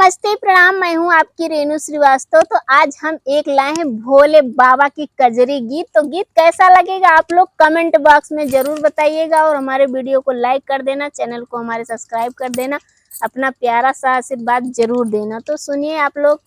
नमस्ते प्रणाम, मैं हूँ आपकी रेणु श्रीवास्तव। तो आज हम एक लाए हैं भोले बाबा की कजरी गीत। तो गीत कैसा लगेगा आप लोग कमेंट बॉक्स में जरूर बताइएगा और हमारे वीडियो को लाइक कर देना, चैनल को हमारे सब्सक्राइब कर देना, अपना प्यारा सा आशीर्वाद जरूर देना। तो सुनिए आप लोग।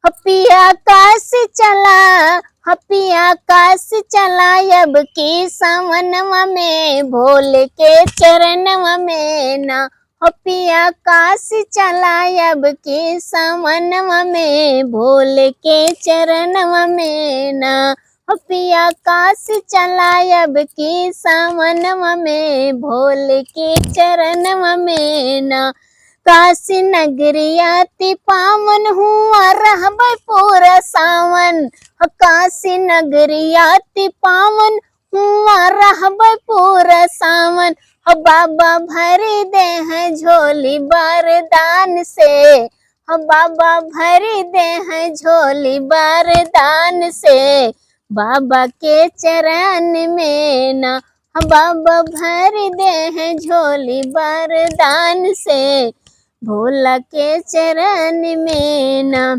हपिया काश चला, हपिया काश चला, अब की सावनवा में भोले के चरणवा में ना। हपिया काश चला, अब के सावनवा में भोले के चरणवा में ना। हपिया काश चला, अब के सावनवा में भोले के चरणवा में ना। काशी नगरिया ति पावन हुआ रहब पूरा सावन। काशी नगरिया ति पावन हुआ रहब पूरा सावन। बाबा भर दे हैं झोली बारदान से। बाबा भर दे हैं झोली बारदान से, बाबा के चरण में ना। बाबा भर दे हैं झोली बारदान से, भोला के चरण में ना।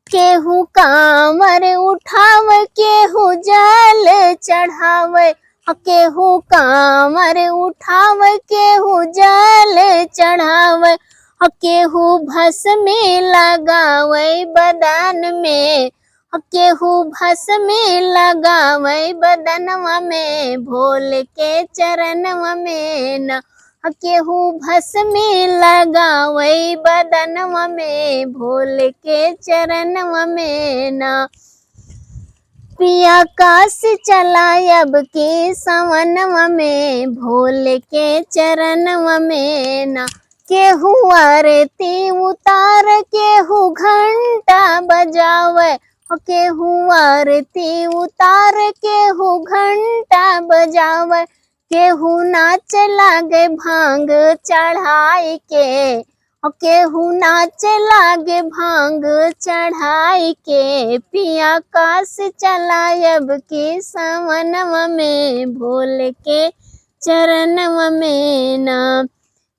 केहू कांवर उठावे, केहू जल चढ़ावे। केहू कांवर उठावे, केहू जल चढ़ावे। केहू भस्म लगावे बदन में। केहू भस्म लगावे बदनवा में, भोले के चरणवा में ना। केहू भस्म लगावे बदनवा में, भोले के चरणवा में ना। पिया काश चला, अब के सावनवा में भोले के चरणवा में ना। केहू आरती उतार, केहू घंटा बजावे। केहू आरती उतार, केहू घंटा बजावे। केहू नाच लागे भांग चढ़ाई के। केहू नाच लागे भांग चढ़ाई के। पिया काश चला, अब के सावनवा में भोले के चरणवा में ना।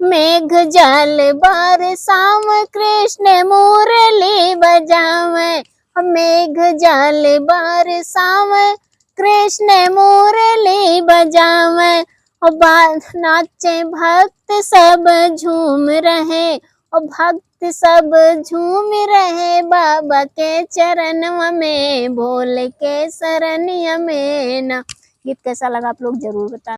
मेघ जल बरसाव, कृष्ण मुरली बजावे। मेघ जल बरसाव, कृष्ण मुरली बजावे। नाचे भक्त सब झूम रहे, और भक्त सब झूम रहे बाबा के चरणवा में, भोले के शरणिया में ना। गीत कैसा लगा आप लोग जरूर बताना।